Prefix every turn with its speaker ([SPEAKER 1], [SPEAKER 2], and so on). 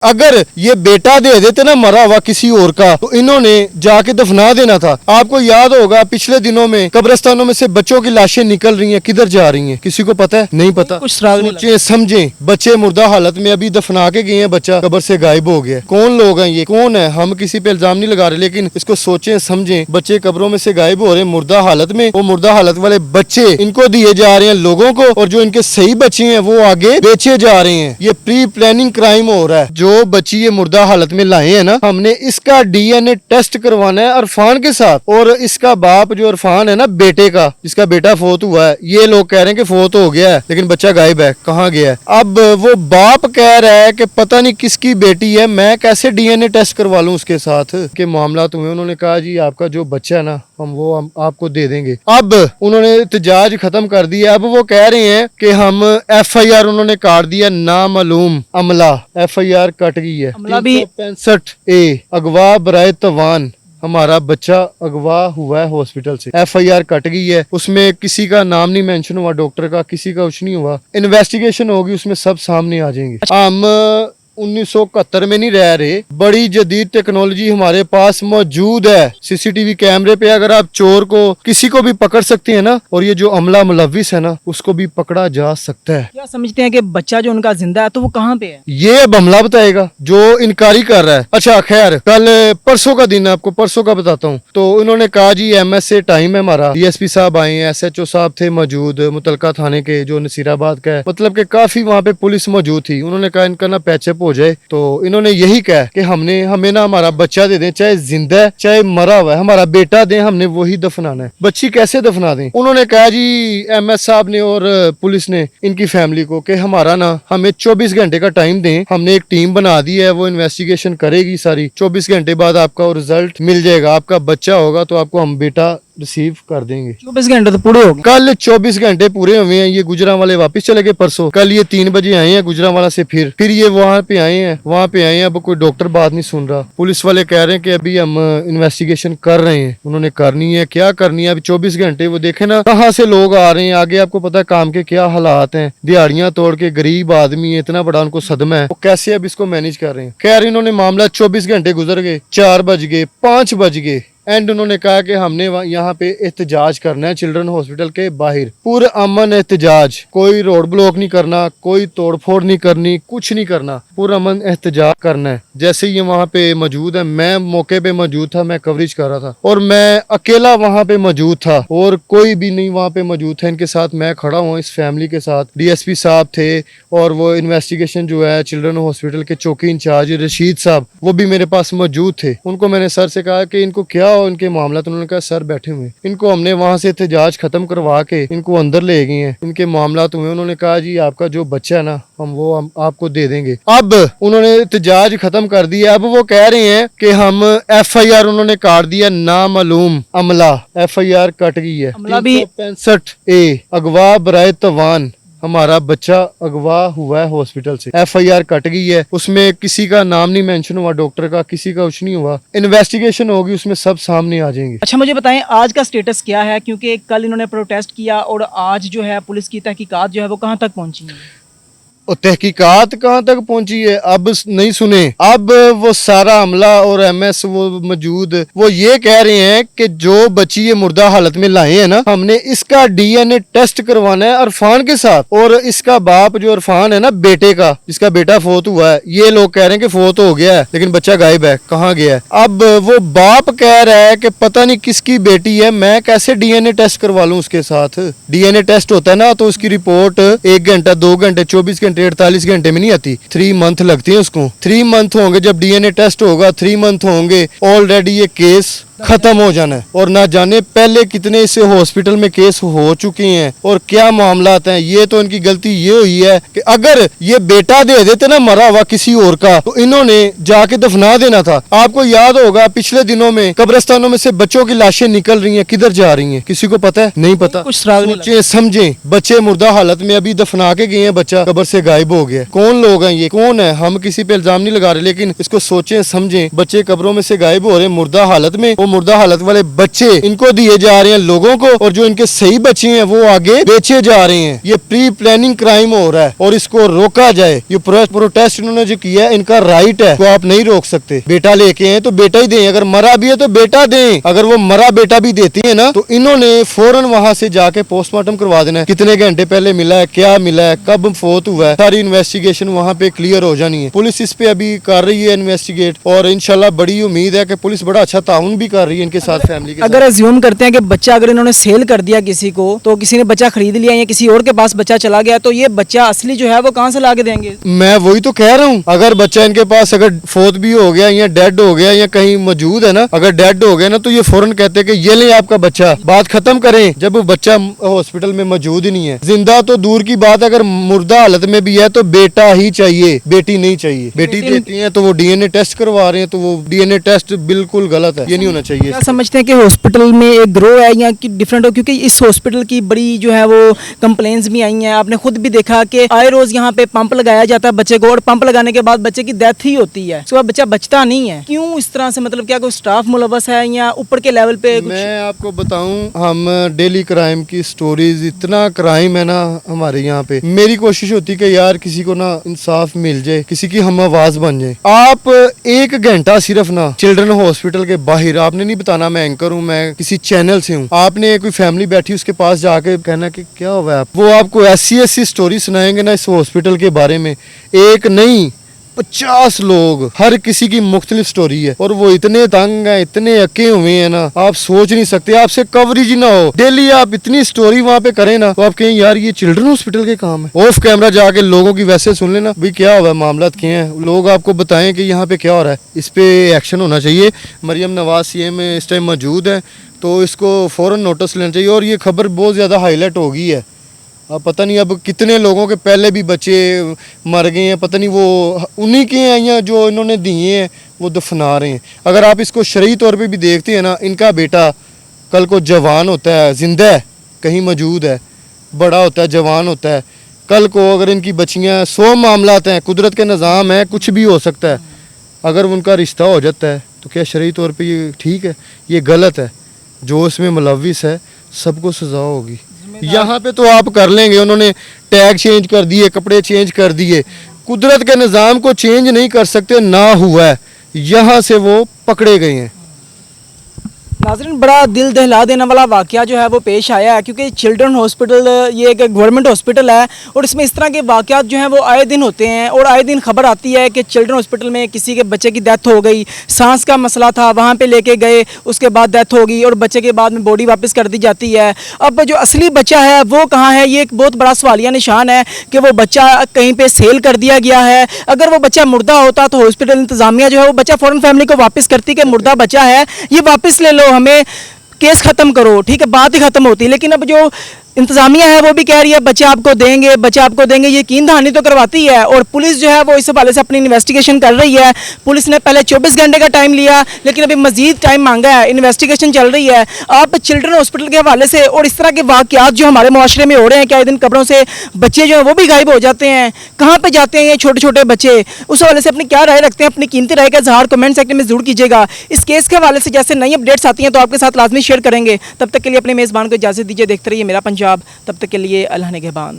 [SPEAKER 1] अगर ये बेटा दे देते ना मरा हुआ किसी और का तो इन्होंने जाके दफना देना था। आपको याद होगा पिछले दिनों में कब्रिस्तानों में से बच्चों की लाशें निकल रही हैं, किधर जा रही हैं किसी को पता है? नहीं पता।
[SPEAKER 2] कुछ सुराग नहीं
[SPEAKER 1] सोचें समझें, बच्चे मुर्दा हालत में अभी दफना के गए हैं, बच्चा कब्र से गायब हो गया। कौन लोग हैं ये, कौन है? हम किसी पे इल्जाम नहीं लगा रहे, लेकिन इसको सोचें समझें। बच्चे कब्रों में से गायब हो रहे हैं मुर्दा हालत में, वो मुर्दा हालत वाले बच्चे इनको दिए जा रहे हैं लोगों को, और जो इनके सही बच्चे हैं वो आगे बेचे जा रहे हैं। ये प्री प्लानिंग क्राइम हो रहा है। जो बच्ची ये मुर्दा हालत में लाए हैं ना, हमने इसका डीएनए टेस्ट करवाना है अरफान के साथ। और इसका बाप जो अरफान है ना, बेटे का, जिसका बेटा फोत हुआ है, ये लोग कह रहे हैं कि फोत हो गया है लेकिन बच्चा गायब है, कहाँ गया है? अब वो बाप कह रहा है कि पता नहीं किसकी बेटी है, मैं कैसे डीएनए टेस्ट करवा लूं उसके साथ के मामला हुए। उन्होंने कहा जी आपका जो बच्चा है ना हम आपको दे देंगे। अब उन्होंने एहतजाज खत्म कर दिया। अब वो कह रहे हैं कि हम एफआईआर उन्होंने काट दिया, नामालूम अमला, एफआईआर कट गई है। 365A अगवा बराए तवान, हमारा बच्चा अगवा हुआ है हॉस्पिटल से, एफआईआर कट गई है। उसमें किसी का नाम नहीं मेंशन हुआ, डॉक्टर का, किसी का कुछ नहीं हुआ। इन्वेस्टिगेशन होगी, उसमें सब सामने आ जाएंगे। हम 1971 में नहीं रह रहे, बड़ी जदीद टेक्नोलॉजी हमारे पास मौजूद है। सीसीटीवी कैमरे पे अगर आप चोर को किसी को भी पकड़ सकते हैं ना, और ये जो अमला मुलविस है ना, उसको भी पकड़ा जा सकता है।
[SPEAKER 2] क्या समझते हैं कि बच्चा जो उनका जिंदा है तो वो कहाँ पे है?
[SPEAKER 1] ये अब हमला बताएगा जो इनकारी कर रहा है। अच्छा खैर, कल परसों का दिन है, आपको परसों का बताता हूँ। तो उन्होंने कहा जी एमएस से टाइम है हमारा, डीएसपी साहब आए हैं, एसएचओ साहब थे मौजूद, मुतलका थाने के जो नसीराबाद का है, मतलब कि काफी वहाँ पे पुलिस मौजूद थी। उन्होंने कहा इनका ना पैचअप हो जाए, तो इन्होंने यही कहा कि हमें ना हमारा बच्चा दे दें, चाहे जिंदा है चाहे मरा हुआ है, हमारा बेटा दें, हमने वही दफनाना है। बच्ची कैसे दफना दें? उन्होंने कहा जी एमएस साहब ने और पुलिस ने इनकी फैमिली को कि हमारा ना हमें 24 घंटे का टाइम दें, हमने एक टीम बना दी है, वो इन्वेस्टिगेशन करेगी सारी। 24 घंटे बाद आपका रिजल्ट मिल जाएगा, आपका बच्चा होगा तो आपको हम बेटा रिसीव कर देंगे।
[SPEAKER 2] 24 घंटे तो पूरे हो गए।
[SPEAKER 1] कल 24 घंटे पूरे हुए हैं। ये गुजरांवाले वापस चले गए परसों। कल ये 3 बजे आए हैं गुजरांवाला से, फिर ये वहाँ पे आए हैं। अब कोई डॉक्टर बात नहीं सुन रहा। पुलिस वाले कह रहे हैं कि अभी हम इन्वेस्टिगेशन कर रहे हैं। उन्होंने करनी है, क्या करनी है अभी 24 घंटे। वो देखे ना कहाँ से लोग आ रहे हैं आगे, आपको पता है काम के क्या हालात हैं। दिहाड़ियां तोड़ के गरीब आदमी है, इतना बड़ा उनको सदमा है, वो कैसे अब इसको मैनेज कर रहे हैं। खैर इन्होंने मामला 24 घंटे गुजर गए, 4 बज गए, 5 बज गए, एंड उन्होंने कहा कि हमने यहाँ पे एहतजाज करना है चिल्ड्रन हॉस्पिटल के बाहर, पूरा अमन एहतजाज, कोई रोड ब्लॉक नहीं करना, कोई तोड़फोड़ नहीं करनी, कुछ नहीं करना, पूरा अमन एहतजाज करना है। जैसे ये वहाँ पे मौजूद है, मैं मौके पे मौजूद था, मैं कवरेज कर रहा था और मैं अकेला वहाँ पे मौजूद था और कोई भी नहीं वहाँ पे मौजूद था इनके साथ। मैं खड़ा हूँ इस फैमिली के साथ। डीएसपी साहब थे और वो इन्वेस्टिगेशन जो है चिल्ड्रन हॉस्पिटल के चौकी इंचार्ज रशीद साहब, वो भी मेरे पास मौजूद थे। उनको मैंने सर से कहा कि इनको क्या इनके मामला, तो उन्होंने कहा सर बैठे हुए। इनको हमने वहां से एहतजाज खत्म करवा के इनको अंदर ले गए हैं, इनके मामला हुए। उन्होंने कहा जी आपका जो बच्चा है ना हम आपको दे देंगे। अब उन्होंने एहतजाज खत्म कर दिया। अब वो कह रहे हैं कि हम एफआईआर उन्होंने काट दिया, नामालूम अमला, एफआईआर कट गई है। 365A अगवा बराए तवान, हमारा बच्चा अगवा हुआ है हॉस्पिटल से, एफआईआर कट गई है। उसमें किसी का नाम नहीं मेंशन हुआ, डॉक्टर का, किसी का कुछ नहीं हुआ। इन्वेस्टिगेशन होगी, उसमें सब सामने आ जाएंगे।
[SPEAKER 2] अच्छा मुझे बताएं आज का स्टेटस क्या है, क्योंकि कल इन्होंने प्रोटेस्ट किया और आज जो है पुलिस की तहकीकात जो है वो कहाँ तक पहुंची है?
[SPEAKER 1] और तहकीकात कहाँ तक पहुंची है अब नहीं सुने। अब वो सारा अमला और एमएस वो मौजूद, वो ये कह रहे हैं कि जो बच्ची ये मुर्दा हालत में लाए हैं ना, हमने इसका डीएनए टेस्ट करवाना है अरफान के साथ। और इसका बाप जो अरफान है ना, बेटे का, जिसका बेटा फोत हुआ है, ये लोग कह रहे हैं कि फोत हो गया है लेकिन बच्चा गायब है, कहाँ गया है? अब वो बाप कह रहा है कि पता नहीं किसकी बेटी है, मैं कैसे डीएनए टेस्ट करवा लूं उसके साथ। डीएनए टेस्ट होता है ना तो उसकी रिपोर्ट 1 घंटा, 2 घंटे, 24 घंटे, 48 घंटे में नहीं आती, 3 मंथ लगती है उसको। 3 मंथ होंगे जब डीएनए टेस्ट होगा, 3 मंथ होंगे, ऑलरेडी ये केस खत्म हो जाना है। और ना जाने पहले कितने से हॉस्पिटल में केस हो चुके हैं और क्या मामलात हैं। ये तो इनकी गलती ये हुई है कि अगर ये बेटा दे देते ना मरा हुआ किसी और का, तो इन्होंने जाके दफना देना था। आपको याद होगा पिछले दिनों में कब्रिस्तानों में से बच्चों की लाशें निकल रही हैं, किधर जा रही हैं किसी को पता है? नहीं पता।
[SPEAKER 2] कुछ सुराग नहीं।
[SPEAKER 1] सोचें समझें, बच्चे मुर्दा हालत में अभी दफना के गए हैं, बच्चा कब्र से गायब हो गया। कौन लोग हैं ये, कौन है? हम किसी पे इल्जाम नहीं लगा रहे, लेकिन इसको सोचें समझें। बच्चे कब्रों में से गायब हो रहे हैं मुर्दा हालत में, वो मुर्दा हालत वाले बच्चे इनको दिए जा रहे हैं लोगों को, और जो इनके सही बच्चे हैं वो आगे बेचे जा रहे हैं। ये प्री प्लानिंग क्राइम हो रहा है और इसको रोका जाए। ये प्रोटेस्ट इन्होंने जो किया है इनका राइट है, तो आप नहीं रोक सकते। बेटा लेके हैं तो बेटा ही दें, अगर मरा भी है तो बेटा दें। अगर वो मरा बेटा भी देती है ना तो इन्होंने फौरन वहां से जाके पोस्टमार्टम करवा देना है, कितने घंटे पहले मिला है, क्या मिला है, कब फोत हुआ है, सारी इन्वेस्टिगेशन वहां पे क्लियर हो जानी है। पुलिस इस पे अभी कर रही है इन्वेस्टिगेट, और इंशाल्लाह बड़ी उम्मीद है कि पुलिस बड़ा अच्छा ताउन भी कर रही है इनके साथ, फैमिली के
[SPEAKER 2] अगर अज्यूम करते हैं कि बच्चा अगर इन्होंने सेल कर दिया किसी को, तो किसी ने बच्चा खरीद लिया या किसी और के पास बच्चा चला गया, तो ये बच्चा असली जो है वो कहाँ से ला के देंगे?
[SPEAKER 1] मैं वही तो कह रहा हूँ, अगर बच्चा इनके पास अगर फोत भी हो गया या डेड हो गया या कहीं मौजूद है ना, अगर डेड हो गया ना तो ये फौरन कहते हैं कि ये ले आपका बच्चा, बात खत्म करें। जब वो बच्चा हॉस्पिटल में मौजूद ही नहीं है, जिंदा तो दूर की बात, अगर मुर्दा हालत में भी है तो बेटा ही चाहिए, बेटी नहीं चाहिए। बेटी देती है तो वो डीएनए टेस्ट करवा रहे हैं, तो वो डीएनए टेस्ट बिल्कुल गलत है, ये नहीं होना चाहिए।
[SPEAKER 2] क्या समझते हैं कि हॉस्पिटल में एक ग्रो है या कि डिफरेंट हो? क्योंकि इस हॉस्पिटल की बड़ी जो है वो कंप्लेंट्स भी आई हैं, आपने खुद भी देखा कि आए रोज यहाँ पे पंप लगाया जाता है बच्चे को, और पंप लगाने के बाद बच्चे की डेथ ही होती है, उसके बाद बच्चा बचता नहीं है। क्यों इस तरह से? मतलब क्या कोई स्टाफ मुलवस है या ऊपर के लेवल पे कुछ?
[SPEAKER 1] मैं आपको बताऊं, हम डेली क्राइम की स्टोरीज, इतना क्राइम है ना हमारे यहाँ पे, मेरी कोशिश होती है कि यार किसी को ना इंसाफ मिल जाए, किसी की हम आवाज बन जाए। आप 1 घंटा सिर्फ ना चिल्ड्रन हॉस्पिटल के बाहर, आपने नहीं बताना मैं एंकर हूँ, मैं किसी चैनल से हूँ, आपने कोई फैमिली बैठी उसके पास जाके कहना कि क्या हुआ है, वो आपको ऐसी स्टोरी सुनाएंगे ना इस हॉस्पिटल के बारे में, एक नहीं 50 लोग, हर किसी की मुख्तलिफ स्टोरी है, और वो इतने तंग हैं, इतने अके हुए हैं ना, आप सोच नहीं सकते। आपसे कवरेज ही ना हो, डेली आप इतनी स्टोरी वहाँ पे करें ना, तो आप कहें यार ये चिल्ड्रन हॉस्पिटल के काम है। ऑफ कैमरा जाके लोगों की वैसे सुन लेना, भाई क्या हुआ है, मामला क्या है, लोग आपको बताएं कि यहाँ पे क्या हो रहा है, इस पे एक्शन होना चाहिए। मरियम नवाज सीएम इस टाइम मौजूद है, तो इसको फौरन नोटिस लेना चाहिए, और ये खबर बहुत ज़्यादा हाईलाइट हो गई है। अब पता नहीं अब कितने लोगों के पहले भी बच्चे मर गए हैं, पता नहीं वो उन्हीं के हैं या जो इन्होंने दिए हैं वो दफना रहे हैं। अगर आप इसको शरई तौर पे भी देखते हैं ना, इनका बेटा कल को जवान होता है, जिंदा है, कहीं मौजूद है, बड़ा होता है, जवान होता है, कल को अगर इनकी बच्चियाँ 100 मामलात हैं, कुदरत के निज़ाम है, कुछ भी हो सकता है, अगर उनका रिश्ता हो जाता है तो क्या शरई तौर पर ये ठीक है? ये गलत है। जो इसमें मुलविस है सबको सज़ा होगी। यहाँ पे तो आप कर लेंगे, उन्होंने टैग चेंज कर दिए, कपड़े चेंज कर दिए, कुदरत के निज़ाम को चेंज नहीं कर सकते, ना हुआ है, यहाँ से वो पकड़े गए हैं।
[SPEAKER 2] नाज़रीन, बड़ा दिल दहला देने वाला वाक़या जो है वो पेश आया है, क्योंकि चिल्ड्रन हॉस्पिटल ये एक गवर्नमेंट हॉस्पिटल है, और इसमें इस तरह के वाक़यात जो हैं वो आए दिन होते हैं, और आए दिन खबर आती है कि चिल्ड्रन हॉस्पिटल में किसी के बच्चे की डेथ हो गई, सांस का मसला था, वहाँ पे लेके गए, उसके बाद डेथ हो गई, और बच्चे के बाद में बॉडी वापस कर दी जाती है। अब जो असली बच्चा है वो कहाँ है, ये एक बहुत बड़ा सवालिया निशान है कि वो बच्चा कहीं पर सेल कर दिया गया है। अगर वो बच्चा मुर्दा होता तो हॉस्पिटल इंतज़ामिया जो है वो बच्चा फ़ौरन फैमिली को वापस करती कि मुर्दा बच्चा है, ये वापस ले लो, हमें केस खत्म करो, ठीक है, बात ही खत्म होती। लेकिन अब जो इंतज़ामिया है वो भी कह रही है बच्चे आपको देंगे, बच्चे आपको देंगे, यकीन दहानी तो करवाती है। और पुलिस जो है वो इस हवाले से अपनी इन्वेस्टिगेशन कर रही है। पुलिस ने पहले 24 घंटे का टाइम लिया, लेकिन अभी मजीद टाइम मांगा है, इन्वेस्टिगेशन चल रही है। आप चिल्ड्रन हॉस्पिटल के हवाले से और इस तरह के वाक़यात जो हमारे मुआशरे में हो रहे हैं, क्या दिन कब्रों से बच्चे जो हैं वो भी गायब हो जाते हैं, कहाँ पर जाते हैं ये छोटे छोटे बच्चे, उस हवाले से अपनी क्या राय रखते हैं, अपनी कीमती राय का इज़हार कमेंट सेक्शन में ज़रूर कीजिएगा। इस केस के हवाले से जैसे नई अपडेट्स आती हैं तो आपके साथ लाजमी शेयर करेंगे। तब तक के लिए अपने मेज़बान को इजाज़त दीजिए, देखते रहिए मेरा पंजाब। तब तक के लिए अल्लाह निगहबान।